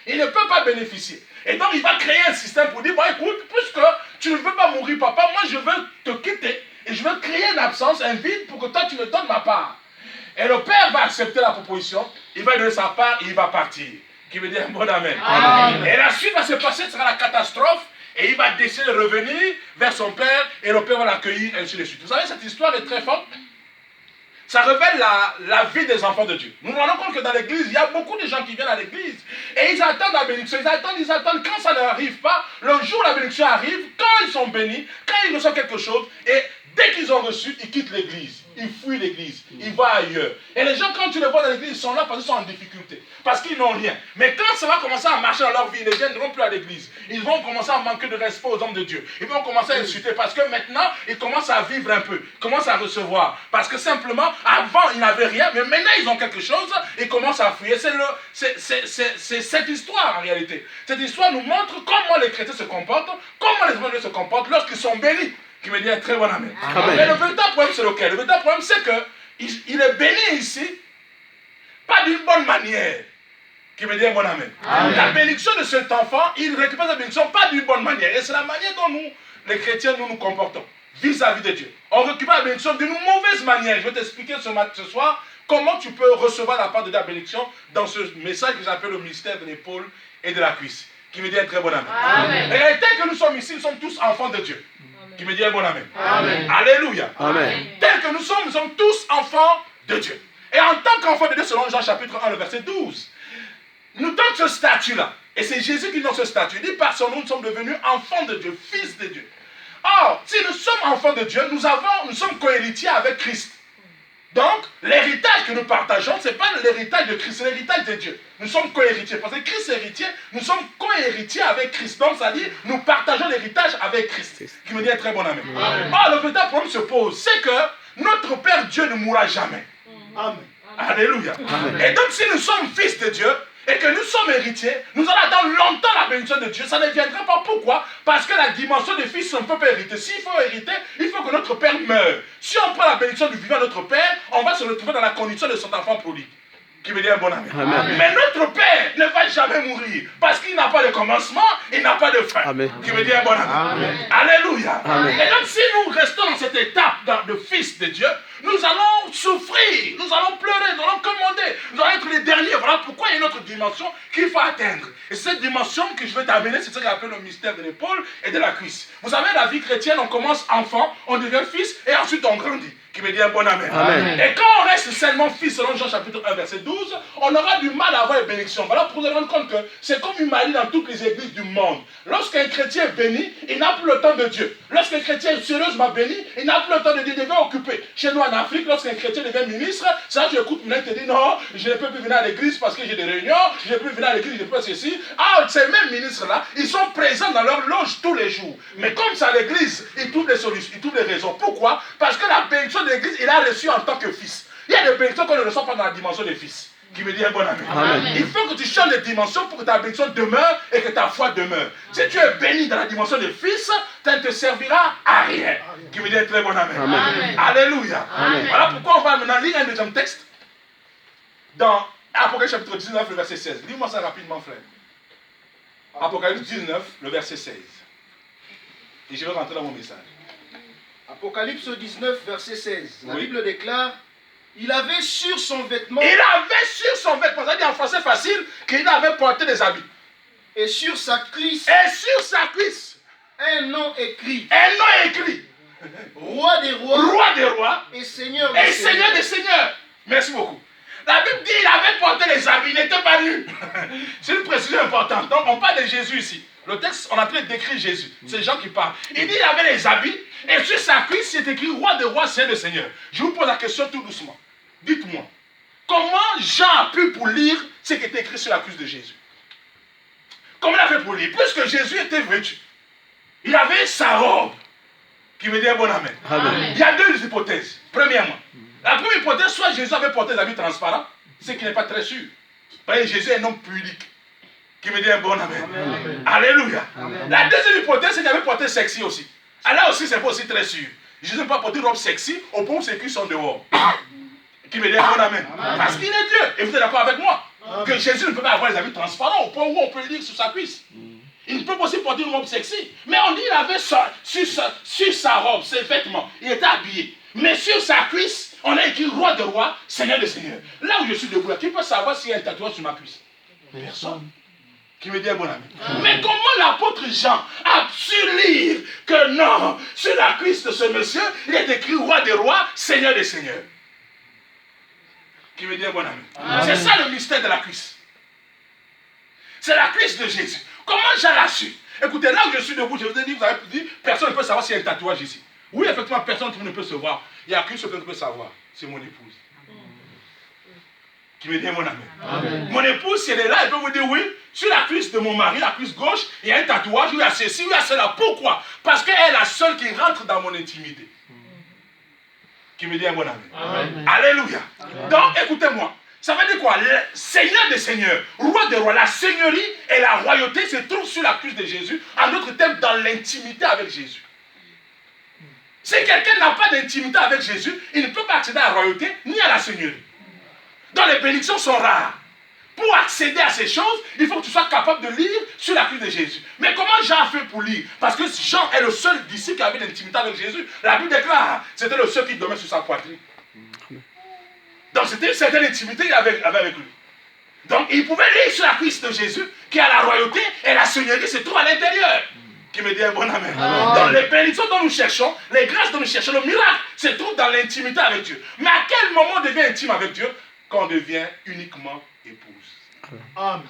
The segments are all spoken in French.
Il ne peut pas bénéficier. Et donc, il va créer un système pour dire, bon, écoute, puisque tu ne veux pas mourir, papa, moi, je veux te quitter et je veux créer une absence, un vide pour que toi, tu me donnes ma part. Et le père va accepter la proposition, il va donner sa part et il va partir. Qui veut dire un bon amen. Amen. Et la suite va se passer, ce sera la catastrophe. Et il va décider de revenir vers son père et le père va l'accueillir, ainsi de suite. Vous savez, cette histoire est très forte. Ça révèle la vie des enfants de Dieu. Nous nous rendons compte que dans l'église, il y a beaucoup de gens qui viennent à l'église et ils attendent la bénédiction. Ils attendent. Quand ça n'arrive pas, le jour où la bénédiction arrive, quand ils sont bénis, quand ils reçoivent quelque chose, et dès qu'ils ont reçu, ils quittent l'église. Ils fuient l'église. Ils vont ailleurs. Et les gens, quand tu les vois dans l'église, ils sont là parce qu'ils sont en difficulté. Parce qu'ils n'ont rien. Mais quand ça va commencer à marcher dans leur vie, les gens ne vont plus à l'église. Ils vont commencer à manquer de respect aux hommes de Dieu. Ils vont commencer à insulter parce que maintenant, ils commencent à vivre un peu. Ils commencent à recevoir. Parce que simplement, avant, ils n'avaient rien. Mais maintenant, ils ont quelque chose. Ils commencent à fuir. C'est cette histoire en réalité. Cette histoire nous montre comment les chrétiens se comportent, comment les hommes de Dieu se comportent lorsqu'ils sont bénis. Qui me dit un très bon amen. Amen. Mais le véritable problème, c'est lequel? Le véritable problème, c'est qu'il est béni ici, pas d'une bonne manière. Qui me dit un bon amen. Amen. La bénédiction de cet enfant, il récupère la bénédiction pas d'une bonne manière. Et c'est la manière dont nous, les chrétiens, nous comportons vis-à-vis de Dieu. On récupère la bénédiction d'une mauvaise manière. Je vais t'expliquer ce soir comment tu peux recevoir la part de la bénédiction dans ce message que j'appelle le mystère de l'épaule et de la cuisse. Qui me dit un très bon amen. Amen. Et tel que nous sommes ici, nous sommes tous enfants de Dieu. Qui me dit un bon amen. Amen. Alléluia. Amen. Tel que nous sommes tous enfants de Dieu. Et en tant qu'enfants de Dieu, selon Jean chapitre 1, le verset 12, nous donne ce statut-là. Et c'est Jésus qui donne ce statut. Il dit, par son nom, nous sommes devenus enfants de Dieu, fils de Dieu. Or, si nous sommes enfants de Dieu, nous sommes cohéritiers avec Christ. Donc, l'héritage que nous partageons, ce n'est pas l'héritage de Christ, c'est l'héritage de Dieu. Nous sommes co-héritiers. Parce que Christ est héritier, nous sommes co-héritiers avec Christ. Donc, ça dit, nous partageons l'héritage avec Christ. Qui me dit un très bon amen. Or, le véritable problème se pose, c'est que notre Père Dieu ne mourra jamais. Amen. Alléluia. Amen. Et donc, si nous sommes fils de Dieu, et que nous sommes héritiers, nous allons attendre longtemps la bénédiction de Dieu. Ça ne viendra pas. Pourquoi? Parce que la dimension des fils, on ne peut pas hériter. S'il faut hériter, il faut que notre Père meure. Si on prend la bénédiction du vivant de notre Père, on va se retrouver dans la condition de son enfant prodigue. Qui veut dire un bon amen. Amen. Mais notre Père ne va jamais mourir. Parce qu'il n'a pas de commencement, il n'a pas de fin. Amen. Qui veut dire un bon amen. Amen. Alléluia. Amen. Et donc si nous restons dans cette étape de fils de Dieu, nous allons souffrir, nous allons pleurer, nous allons commander, nous allons être les derniers. Voilà pourquoi il y a une autre dimension qu'il faut atteindre. Et cette dimension que je vais t'amener, c'est ce qu'on appelle le mystère de l'épaule et de la cuisse. Vous savez, la vie chrétienne, on commence enfant, on devient fils et ensuite on grandit. Qui me dit un bon amen. Amen. Et quand on reste seulement fils, selon Jean chapitre 1, verset 12, on aura du mal à avoir une bénédiction. Voilà pour vous rendre compte que c'est comme une maladie dans toutes les églises du monde. Lorsqu'un chrétien est béni, il n'a plus le temps de Dieu. Lorsqu'un chrétien est sérieusement béni, il n'a plus le temps de Dieu, il devient occupé. Chez nous en Afrique, lorsqu'un chrétien devient ministre, ça tu écoutes, maintenant il te dit non, je ne peux plus venir à l'église parce que j'ai des réunions, je ne peux plus venir à l'église, je ne peux pas ceci. Ah, ces mêmes ministres-là, ils sont présents dans leur loge tous les jours. Mais comme c'est à l'église, ils trouvent des solutions, ils trouvent des raisons. Pourquoi? Parce que la bénédiction de l'église, il a reçu en tant que fils. Il y a des bénédictions qu'on ne reçoit pas dans la dimension des fils. Qui me dit un bon amen. Amen. Il faut que tu changes de dimension pour que ta bénédiction demeure et que ta foi demeure. Si tu es béni dans la dimension des fils, ça ne te servira à rien. Qui me dit un très bon amen. Amen. Alléluia. Amen. Voilà pourquoi on va maintenant lire un deuxième texte dans Apocalypse chapitre 19, le verset 16. Lis-moi ça rapidement, frère. Apocalypse 19, le verset 16. Et je vais rentrer dans mon message. Apocalypse 19, verset 16. La Bible déclare, il avait sur son vêtement... Il avait sur son vêtement, ça dit en français facile, qu'il avait porté des habits. Et sur sa cuisse... Et sur sa cuisse... un nom écrit. Un nom écrit. Roi des rois. Roi des rois. Et Seigneur des seigneurs. Et Seigneur des seigneurs. Merci beaucoup. La Bible dit qu'il avait porté les habits, il n'était pas nu. C'est une précision importante. Donc on parle de Jésus ici. Le texte, on a traité d'écrire Jésus. C'est Jean qui parle. Il dit qu'il avait les habits, et sur sa cuisse, c'est écrit Roi des rois, Seigneur des seigneurs. Je vous pose la question tout doucement. Dites-moi, comment Jean a pu pour lire ce qui était écrit sur la cuisse de Jésus? Comment il a fait pour lire? Puisque Jésus était vêtu, il avait sa robe, qui veut dire un bon amen. Amen. Il y a deux hypothèses. Premièrement, la première hypothèse, soit Jésus avait porté des habits transparents, ce qui n'est pas très sûr. Parce que Jésus est un homme pudique. Qui me dit un bon amen. Amen. Alléluia. Amen. La deuxième hypothèse, c'est qu'il avait porté sexy aussi. Alors aussi, c'est pas aussi très sûr. Jésus n'a pas porté une robe sexy au point où ses cuisses sont dehors. Qui me dit un bon amen. Amen. Parce qu'il est Dieu. Et vous êtes d'accord avec moi? Que Jésus ne peut pas avoir les habits transparents au point où on peut le lire sur sa cuisse. Il ne peut pas aussi porter une robe sexy. Mais on dit qu'il avait sur sa robe, ses vêtements, il était habillé. Mais sur sa cuisse, on a écrit roi de rois, seigneur de seigneurs. Là où je suis debout, là, qui peut savoir s'il y a un tatouage sur ma cuisse? Personne. Qui me dit un bon ami. Mais comment l'apôtre Jean a su lire que non, sur la cuisse de ce monsieur, il est écrit roi des rois, seigneur des seigneurs? Qui me dit un bon ami. C'est ça le mystère de la cuisse. C'est la cuisse de Jésus. Comment Jean l'a su? Écoutez, là où je suis debout, je vous ai dit, vous avez dit, personne ne peut savoir s'il y a un tatouage ici. Oui, effectivement, personne ne peut se voir. Il n'y a qu'une seule personne qui peut savoir. C'est mon épouse. Qui me dit mon ami. Amen. Mon épouse, si elle est là, elle peut vous dire oui, sur la cuisse de mon mari, la cuisse gauche, il y a un tatouage, il y a ceci, il y a cela. Pourquoi? Parce qu'elle est la seule qui rentre dans mon intimité. Qui me dit mon ami. Amen. Alléluia. Amen. Donc, écoutez-moi. Ça veut dire quoi? Le Seigneur des Seigneurs, roi des rois, la seigneurie et la royauté se trouvent sur la cuisse de Jésus, en d'autres termes, dans l'intimité avec Jésus. Si quelqu'un n'a pas d'intimité avec Jésus, il ne peut pas accéder à la royauté ni à la seigneurie. Donc les bénédictions sont rares. Pour accéder à ces choses, il faut que tu sois capable de lire sur la cuisse de Jésus. Mais comment Jean a fait pour lire? Parce que Jean est le seul disciple qui avait l'intimité avec Jésus. La Bible déclare, c'était le seul qui dormait sur sa poitrine. Donc c'était une certaine intimité qu'il avait avec lui. Donc il pouvait lire sur la cuisse de Jésus qui a la royauté et la seigneurie se trouve à l'intérieur. Qui me dit un bon amen. Donc les bénédictions dont nous cherchons, les grâces dont nous cherchons, le miracle se trouve dans l'intimité avec Dieu. Mais à quel moment on devient intime avec Dieu? Quand on devient uniquement épouse. Amen.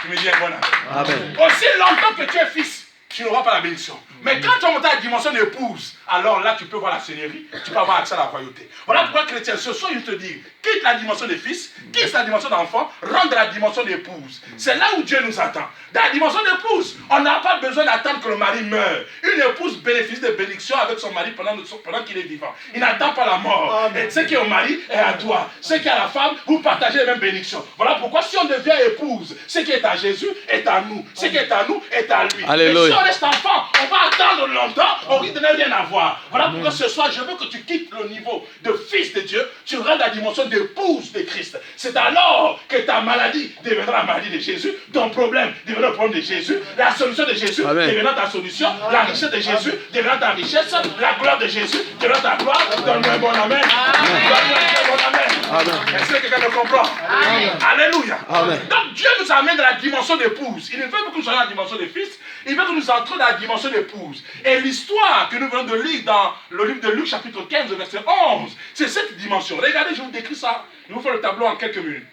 Tu me dis un bon amen. Amen. Aussi longtemps que tu es fils, tu n'auras pas la bénédiction. Mais quand tu montes à la dimension d'épouse, alors là tu peux voir la seigneurie, tu peux avoir accès à la royauté. Voilà pourquoi chrétien, ce soir je te dis, quitte la dimension des fils, quitte la dimension d'enfant, rentre dans la dimension d'épouse. C'est là où Dieu nous attend. Dans la dimension d'épouse, on n'a pas besoin d'attendre que le mari meure. Une épouse bénéficie de bénédictions avec son mari pendant qu'il est vivant. Il n'attend pas la mort. Amen. Et ce qui est au mari est à toi. Ce qui est à la femme, vous partagez les mêmes bénédictions. Voilà pourquoi si on devient épouse, ce qui est à Jésus est à nous. Ce qui est à nous est à lui. Alléluia. Et si on reste enfant, on va attendre longtemps, on risque de ne rien avoir. Voilà pourquoi ce soir, je veux que tu quittes le niveau de fils de Dieu, tu rentres dans la dimension d'épouse de Christ. C'est alors que ta maladie deviendra la maladie de Jésus, ton problème deviendra le problème de Jésus, la solution de Jésus deviendra ta solution, la richesse de Jésus deviendra ta richesse, la gloire de Jésus deviendra ta gloire. Donne-moi un bon amen. Donne-moi un bon amen. Est-ce que quelqu'un me comprend? Amen. Alléluia. Amen. Donc Dieu nous amène dans la dimension d'épouse. Il ne veut pas que nous soyons dans la dimension de fils, il veut que nous entrions dans la dimension d'épouse. Et l'histoire que nous venons de lire dans le livre de Luc, chapitre 15, verset 11, c'est cette dimension. Regardez, je vous décris ça. Je vous fais le tableau en quelques minutes.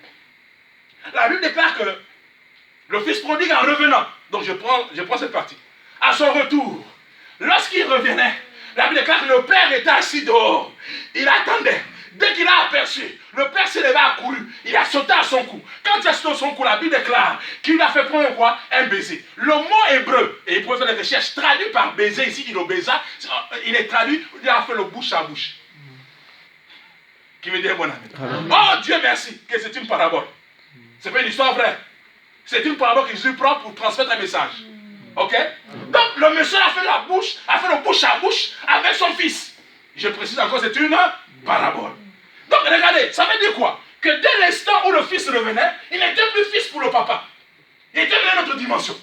La Bible déclare que le fils prodigue en revenant, donc je prends cette partie, à son retour, lorsqu'il revenait, la Bible déclare que le père était assis dehors. Il attendait. Dès qu'il a aperçu, le père s'est levé, a couru. Il a sauté à son cou. Quand il a sauté à son cou, la Bible déclare qu'il a fait prendre quoi? Un baiser. Le mot hébreu, et il pouvait faire des recherches, traduit par baiser, ici il le baisa, il est traduit, il a fait le bouche à bouche. Qui me dit bon ami. Oh Dieu merci, que c'est une parabole. C'est pas une histoire vraie. C'est une parabole que Jésus prend pour transmettre un message. Ok? Donc le monsieur a fait la bouche, a fait le bouche à bouche avec son fils. Je précise encore, c'est une parabole. Donc regardez, ça veut dire quoi? Que dès l'instant où le fils revenait, il n'était plus fils pour le papa. Il était dans une autre dimension.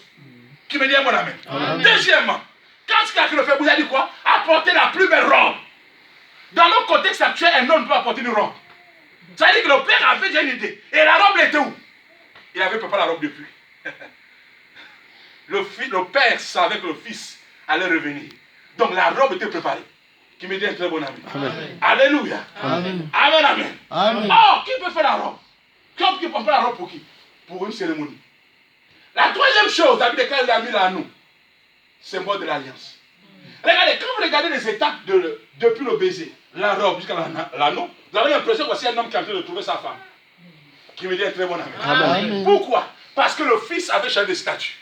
Qui me dit mon amen. Deuxièmement, quand ce qu'il a fait, le fait, vous avez dit quoi? Apporter la plus belle robe. Dans notre contexte actuel, un homme peut apporter une robe. Ça veut dire que le père avait déjà une idée. Et la robe était où? Il avait préparé la robe depuis. Le père savait que le fils allait revenir. Donc la robe était préparée. Qui me dit un très bon ami. Amen. Alléluia. Amen. Amen, amen. Amen. Oh, qui peut faire la robe? Qui peut faire la robe pour qui? Pour une cérémonie. La troisième chose, David déclare, il a mis l'anneau. Symbole de l'alliance. Regardez, quand vous regardez les étapes depuis le baiser, la robe jusqu'à l'anneau, vous avez l'impression que c'est un homme qui est en train de trouver sa femme. Qui me dit un très bon ami. Amen. Pourquoi? Parce que le fils avait changé de statut.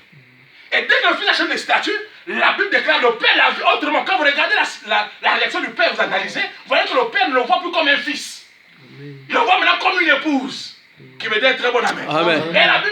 Et dès que le fils a changé de statut, la Bible déclare que le père l'a vu autrement. Quand vous regardez la réaction du père, vous analysez, vous voyez que le père ne le voit plus comme un fils. Il le voit maintenant comme une épouse. Qui me dit un très bon amen. Amen. Et la Bible